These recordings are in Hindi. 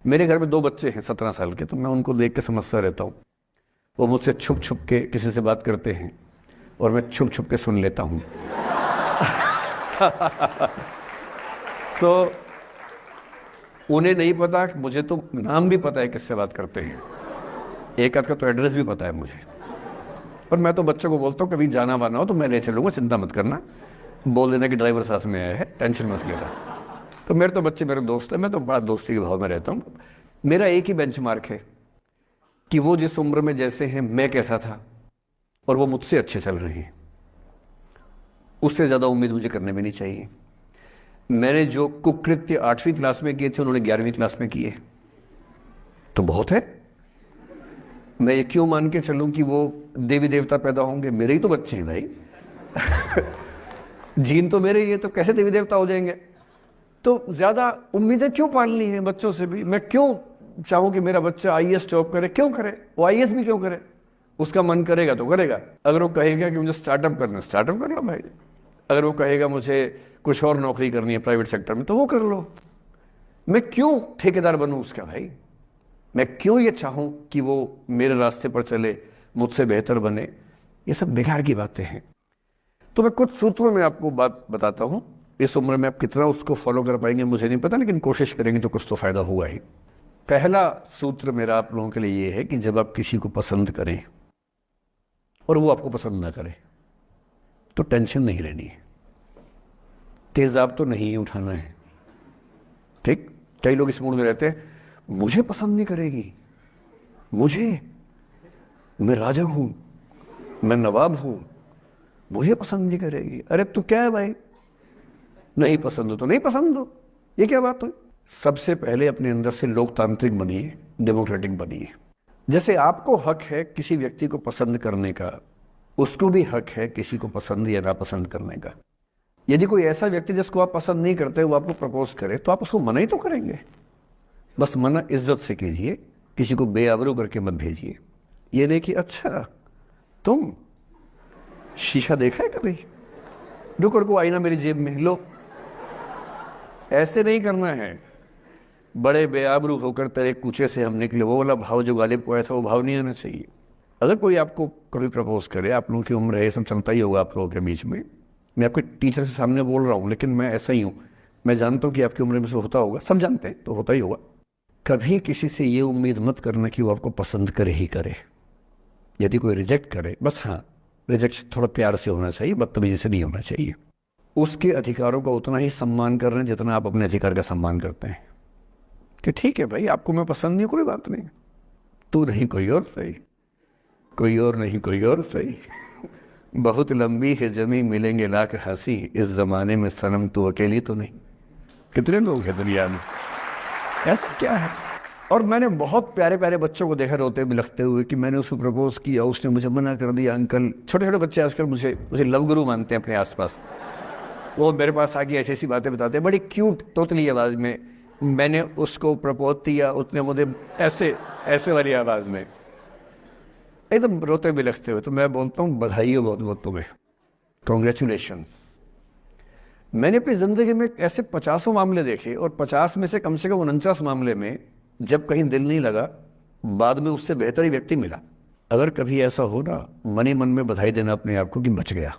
मेरे घर में 2 बच्चे हैं 17 साल के, तो मैं उनको देख के समझता रहता हूँ। वो मुझसे छुप छुप के किसी से बात करते हैं और मैं छुप छुप के सुन लेता हूँ। तो उन्हें नहीं पता, मुझे तो नाम भी पता है किससे बात करते हैं, एक आध का तो एड्रेस भी पता है मुझे। और मैं तो बच्चों को बोलता हूँ कभी जाना वाना हो तो मैं ले चलूंगा, चिंता मत करना, बोल देना कि ड्राइवर साथ में आया है, टेंशन मत लेना। तो मेरे तो बच्चे मेरे दोस्त हैं, मैं तो बड़ा दोस्ती के भाव में रहता हूँ। मेरा एक ही बेंचमार्क है कि वो जिस उम्र में जैसे हैं मैं कैसा था, और वो मुझसे अच्छे चल रहे हैं। उससे ज़्यादा उम्मीद मुझे करने भी नहीं चाहिए। मैंने जो कुकृत्य 8वीं क्लास में किए थे उन्होंने 11वीं क्लास में किए, तो बहुत है। मैं ये क्यों मान के चलूं कि वो देवी देवता पैदा होंगे? मेरे ही तो बच्चे हैं भाई। जीन तो मेरे ही है, तो कैसे देवी देवता हो जाएंगे? तो ज्यादा उम्मीदें क्यों पालनी है बच्चों से भी? मैं क्यों चाहूं कि मेरा बच्चा आईएएस जॉब करे? क्यों करे? वो आईएएस भी क्यों करे? उसका मन करेगा तो करेगा। अगर वो कहेगा कि मुझे स्टार्टअप करना है, स्टार्टअप कर लो भाई। अगर वो कहेगा मुझे कुछ और नौकरी करनी है प्राइवेट सेक्टर में, तो वो कर लो। मैं क्यों ठेकेदार बनूं उसका भाई? मैं क्यों ये चाहूं कि वो मेरे रास्ते पर चले, मुझसे बेहतर बने? ये सब बेकार की बातें हैं। तो मैं कुछ सूत्रों में आपको बात बताता हूं। इस उम्र में आप कितना उसको फॉलो कर पाएंगे मुझे नहीं पता, लेकिन कोशिश करेंगे तो कुछ तो फायदा हुआ ही। पहला सूत्र मेरा आप लोगों के लिए ये है कि जब आप किसी को पसंद करें और वो आपको पसंद ना करे, तो टेंशन नहीं लेनी है, तेजाब तो नहीं उठाना है। ठीक? कई लोग इस मूड में रहते हैं, मुझे पसंद नहीं करेगी, मुझे, मैं राजा हूं, मैं नवाब हूं, मुझे पसंद नहीं करेगी। अरे तू क्या है भाई? नहीं पसंद हो तो नहीं पसंद हो, ये क्या बात हुई? सबसे पहले अपने अंदर से लोकतांत्रिक बनिए, डेमोक्रेटिक बनिए। जैसे आपको हक है किसी व्यक्ति को पसंद करने का, उसको भी हक है किसी को पसंद या नापसंद करने का। यदि कोई ऐसा व्यक्ति जिसको आप पसंद नहीं करते वो आपको प्रपोज करे, तो आप उसको मना ही तो करेंगे। बस मना इज्जत से कीजिए, किसी को बेआबरू करके मत भेजिए। ये नहीं कि अच्छा तुम शीशा देखा है कभी, रुको रुको आईना मेरी जेब में लो। ऐसे नहीं करना है। बड़े बेआबरू होकर तेरे कूचे से हम निकले, वो वाला भाव जो गालिब को आया था वो भाव नहीं आना चाहिए। अगर कोई आपको कभी प्रपोज करे, आप लोगों की उम्र है, सब चलता ही होगा आप लोगों के बीच में। मैं आपके टीचर से सामने बोल रहा हूँ, लेकिन मैं ऐसा ही हूँ। मैं जानता हूँ कि आपकी उम्र में से होता होगा, सब जानते हैं, तो होता ही होगा। कभी किसी से ये उम्मीद मत करना कि वो आपको पसंद करे ही करे। यदि कोई रिजेक्ट करे, बस हाँ, रिजेक्ट थोड़ा प्यार से होना चाहिए, बदतमीजी से नहीं होना चाहिए। उसके अधिकारों का उतना ही सम्मान कर रहे हैं जितना आप अपने अधिकार का सम्मान करते हैं। कि ठीक है भाई, आपको मैं पसंद नहीं, कोई बात नहीं, तू नहीं कोई और सही, कोई और नहीं कोई और सही। बहुत लंबी है जमी, मिलेंगे लाख हंसी, इस जमाने में सनम तू अकेली तो नहीं। कितने लोग हैं दुनिया में, ऐसा क्या है? और मैंने बहुत प्यारे प्यारे बच्चों को देखा रोते बिलखते हुए कि मैंने उसको प्रपोज किया, उसने मुझे मना कर दिया। अंकल, छोटे छोटे बच्चे आजकल मुझे मुझे लव गुरु मानते हैं अपने आसपास। वो मेरे पास आके ऐसी ऐसी बातें बताते हैं बड़ी क्यूट तोतली आवाज में। मैंने उसको प्रपोज किया, उसने मुझे ऐसे ऐसे वाली आवाज में एकदम रोते बिलखते हुए। तो मैं बोलता हूँ बधाई हो बहुत बहुत तुम्हें, कॉन्ग्रेचुलेशन। मैंने अपनी जिंदगी में ऐसे 50 मामले देखे, और 50 में से कम 49 मामले में जब कहीं दिल नहीं लगा, बाद में उससे बेहतर ही व्यक्ति मिला। अगर कभी ऐसा हो ना, मन ही मन में बधाई देना अपने आप को कि बच गया।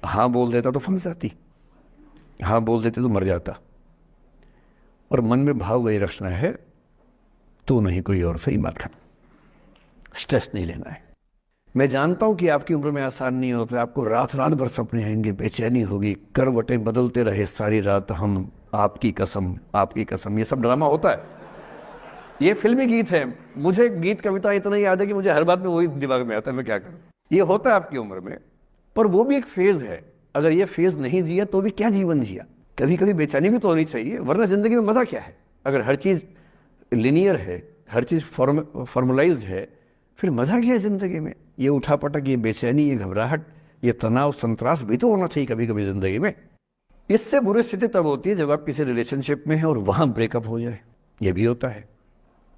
हाँ बोल देता तो फंस जाती, हाँ बोल देते तो मर जाता। और मन में भाव वही रखना है, तू नहीं कोई और, सही बात है। स्ट्रेस नहीं लेना है। मैं जानता हूं कि आपकी उम्र में आसान नहीं होता, आपको रात रात भर सपने आएंगे, बेचैनी होगी, करवटें बदलते रहे सारी रात हम, आपकी कसम आपकी कसम। ये सब ड्रामा होता है, ये फिल्मी गीत है। मुझे गीत कविता इतना याद है कि मुझे हर बात में वही दिमाग में आता है, मैं क्या करूं। ये होता है आपकी उम्र में, पर वो भी एक फेज है। अगर ये फेज नहीं जिया तो भी क्या जीवन जिया? कभी कभी बेचैनी भी तो होनी चाहिए, वरना जिंदगी में मजा क्या है? अगर हर चीज लिनियर है, हर चीज फॉर्मुलाइज है, फिर मजा क्या है जिंदगी में? ये उठापटक, ये बेचैनी, ये घबराहट, ये तनाव, संतरास भी तो होना चाहिए कभी कभी जिंदगी में। इससे बुरी स्थिति तब होती है जब आप किसी रिलेशनशिप में हैं और वहां ब्रेकअप हो जाए, ये भी होता है।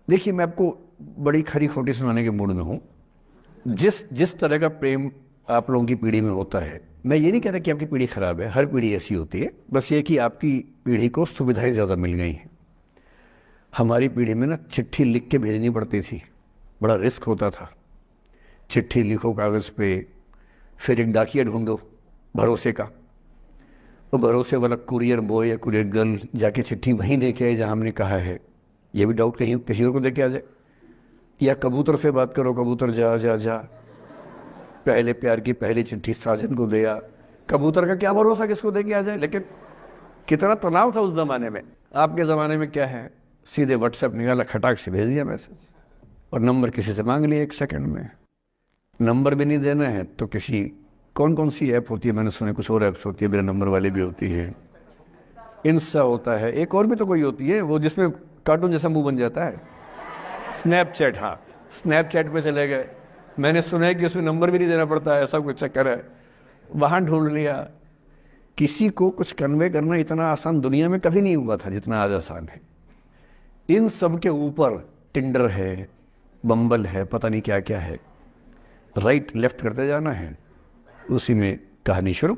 देखिए, मैं आपको बड़ी खरी खोटी सुनाने के मूड में हूं। जिस जिस तरह का प्रेम आप लोगों की पीढ़ी में होता है, मैं ये नहीं कहता कि आपकी पीढ़ी खराब है, हर पीढ़ी ऐसी होती है, बस ये कि आपकी पीढ़ी को सुविधाएं ज्यादा मिल गई हैं। हमारी पीढ़ी में ना चिट्ठी लिख के भेजनी पड़ती थी, बड़ा रिस्क होता था। चिट्ठी लिखो कागज़ पे, फिर एक डाकिया ढूंढो भरोसे का, तो भरोसे वाला कुरियर बॉय या कुरियर गर्ल जाके चिट्ठी वहीं दे के आए जहाँ हमने कहा है। ये भी डाउट कहीं किसी और को दे के आ जाए। या कबूतर से बात करो, कबूतर जा जा जा, पहले प्यार की पहली चिट्ठी साजन को दिया। कबूतर का क्या भरोसा किसको दे के आ जाए। लेकिन कितना तनाव था उस ज़माने में। आपके ज़माने में क्या है, सीधे व्हाट्सएप निकाला, खटाक से भेज दिया मैसेज, और नंबर किसी से मांग लिया 1 सेकंड में। नंबर भी नहीं देना है तो किसी, कौन कौन सी ऐप होती है, मैंने सुना कुछ और ऐप्स होती है, मेरा नंबर वाली भी होती है, इंस्टा होता है, एक और भी तो कोई होती है वो जिसमें कार्टून जैसा मुंह बन जाता है, स्नैपचैट। हाँ, स्नैपचैट पे चले गए, मैंने सुना है कि उसमें नंबर भी नहीं देना पड़ता है, ऐसा कुछ चक्कर है। वहाँ ढूंढ लिया। किसी को कुछ कन्वे करना इतना आसान दुनिया में कभी नहीं हुआ था जितना आज आसान है। इन सब के ऊपर टिंडर है, बम्बल है, पता नहीं क्या क्या है, राइट लेफ्ट करते जाना है, उसी में कहानी शुरू।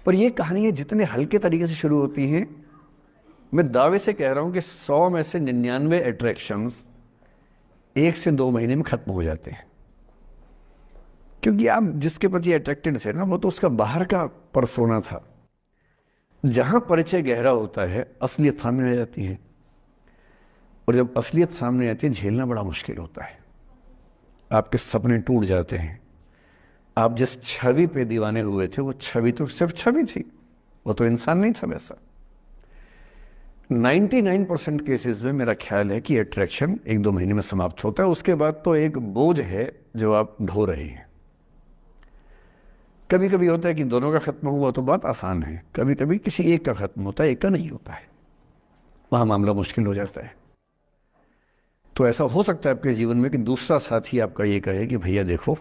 पर ये कहानियाँ जितने हल्के तरीके से शुरू होती हैं, मैं दावे से कह रहा हूँ कि 100 में से 99 अट्रैक्शंस 1 से 2 महीने में खत्म हो जाते हैं। क्योंकि आप जिसके प्रति अट्रैक्टेड थे ना, वो तो उसका बाहर का परसोना था। जहां परिचय गहरा होता है, असलियत सामने आ जाती है, और जब असलियत सामने आती है झेलना बड़ा मुश्किल होता है। आपके सपने टूट जाते हैं। आप जिस छवि पे दीवाने हुए थे, वो छवि तो सिर्फ छवि थी, वो तो इंसान नहीं था वैसा। 99% केसेस में मेरा ख्याल है कि अट्रैक्शन 1-2 महीने में समाप्त होता है। उसके बाद तो एक बोझ है जो आप ढो रहे हैं। कभी कभी होता है कि दोनों का खत्म हुआ तो बात आसान है, कभी कभी किसी एक का खत्म होता है, एक का नहीं होता है, वहां मामला मुश्किल हो जाता है। तो ऐसा हो सकता है आपके जीवन में कि दूसरा साथी आपका ये कहे कि भैया देखो,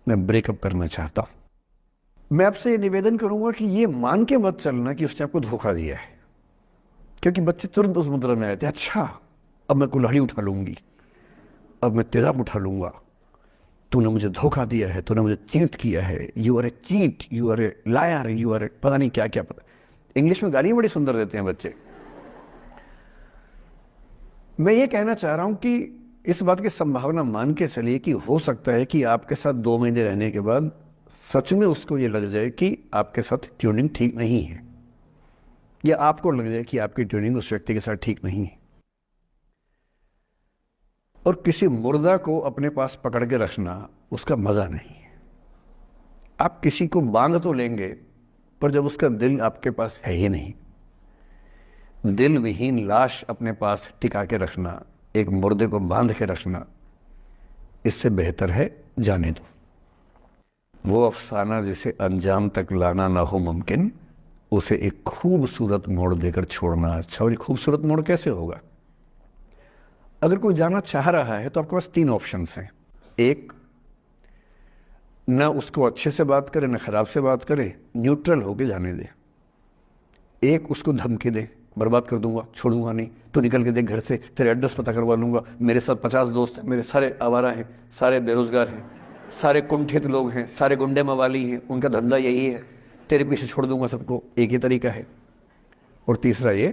मैं ब्रेकअप करना चाहता हूं। मैं आपसे ये निवेदन करूंगा कि ये मान के मत चलना कि उसने आपको धोखा दिया है, क्योंकि बच्चे तुरंत उस मुद्रा में आए थे, अच्छा अब मैं कुल्हाड़ी उठा लूंगी, अब मैं तेजाब उठा लूंगा, तूने मुझे धोखा दिया है, तूने मुझे चीट किया है, you are a cheat, you are a liar, you are a पता नहीं क्या क्या। पता, इंग्लिश में गालियां बड़ी सुंदर देते हैं बच्चे। मैं ये कहना चाह रहा हूं कि इस बात की संभावना मान के चलिए कि हो सकता है कि आपके साथ 2 महीने रहने के बाद सच में उसको ये लग जाए कि आपके साथ ट्यूनिंग ठीक नहीं है, या आपको लग जाए कि आपकी ट्यूनिंग उस व्यक्ति के साथ ठीक नहीं है। और किसी मुर्दा को अपने पास पकड़ के रखना उसका मजा नहीं है। आप किसी को बांध तो लेंगे, पर जब उसका दिल आपके पास है ही नहीं, दिल विहीन लाश अपने पास टिका के रखना, एक मुर्दे को बांध के रखना, इससे बेहतर है जाने दो। वो अफसाना जिसे अंजाम तक लाना ना हो मुमकिन, उसे एक खूबसूरत मोड़ देकर छोड़ना अच्छा। और ये खूबसूरत मोड़ कैसे होगा? अगर कोई जाना चाह रहा है तो आपके पास 3 ऑप्शंस हैं। एक, ना उसको अच्छे से बात करे, ना खराब से बात करे, न्यूट्रल होके जाने दे। एक, उसको धमकी दे, बर्बाद कर दूंगा, छोड़ूंगा नहीं, तो निकल के देख घर से, तेरे एड्रेस पता करवा लूंगा, मेरे साथ 50 दोस्त हैं, मेरे सारे आवारा हैं, सारे बेरोजगार हैं, सारे कुंठित लोग हैं, सारे गुंडे मवाली हैं, उनका धंधा यही है, तेरे पीछे छोड़ दूंगा सबको। एक ही तरीका है। और तीसरा ये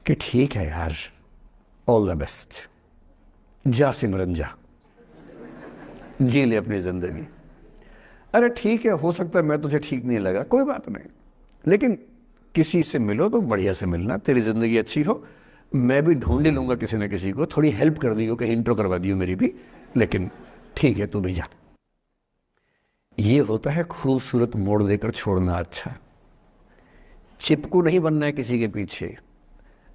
कि ठीक है यार, ऑल द बेस्ट, जा सिमरन जा, जी ले अपनी जिंदगी। अरे ठीक है, हो सकता है मैं तुझे ठीक नहीं लगा, कोई बात नहीं, लेकिन किसी से मिलो तो बढ़िया से मिलना, तेरी जिंदगी अच्छी हो। मैं भी ढूंढ लूंगा किसी न किसी को, थोड़ी हेल्प कर दी हो, कहीं इंट्रो करवा दी हो मेरी भी, लेकिन ठीक है तू भी जा। ये होता है खूबसूरत मोड़ देकर छोड़ना अच्छा। चिपकू नहीं बनना है किसी के पीछे,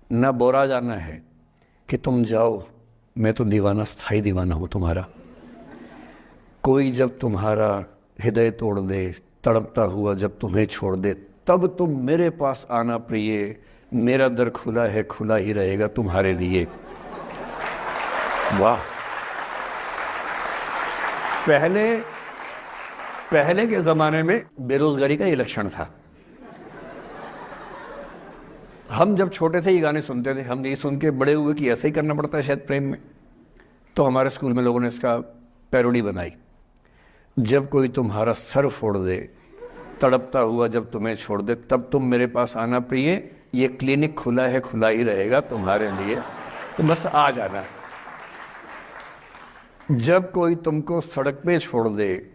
ना बोरा जाना है कि तुम जाओ, मैं तो दीवाना, स्थाई दीवाना हूं तुम्हारा। कोई जब तुम्हारा हृदय तोड़ दे, तड़पता हुआ जब तुम्हें छोड़ दे, तब तुम मेरे पास आना प्रिय, मेरा दर खुला है, खुला ही रहेगा तुम्हारे लिए। वाह। पहले के जमाने में बेरोजगारी का ये लक्षण था। हम जब छोटे थे ये गाने सुनते थे, हम ये सुन के बड़े हुए कि ऐसे ही करना पड़ता है शायद प्रेम में। तो हमारे स्कूल में लोगों ने इसका पैरोडी बनाई, जब कोई तुम्हारा सर फोड़ दे, तड़पता हुआ जब तुम्हें छोड़ दे, तब तुम मेरे पास आना प्रिय, ये क्लिनिक खुला है, खुला ही रहेगा तुम्हारे लिए, तो बस आ जाना। जब कोई तुमको सड़क पे छोड़ दे,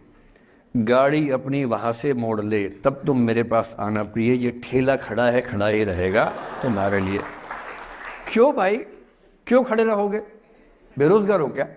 गाड़ी अपनी वहां से मोड़ ले, तब तुम मेरे पास आना प्रिय, ये ठेला खड़ा है, खड़ा ही रहेगा तुम्हारे लिए। क्यों भाई, क्यों खड़े रहोगे? बेरोजगार हो क्या?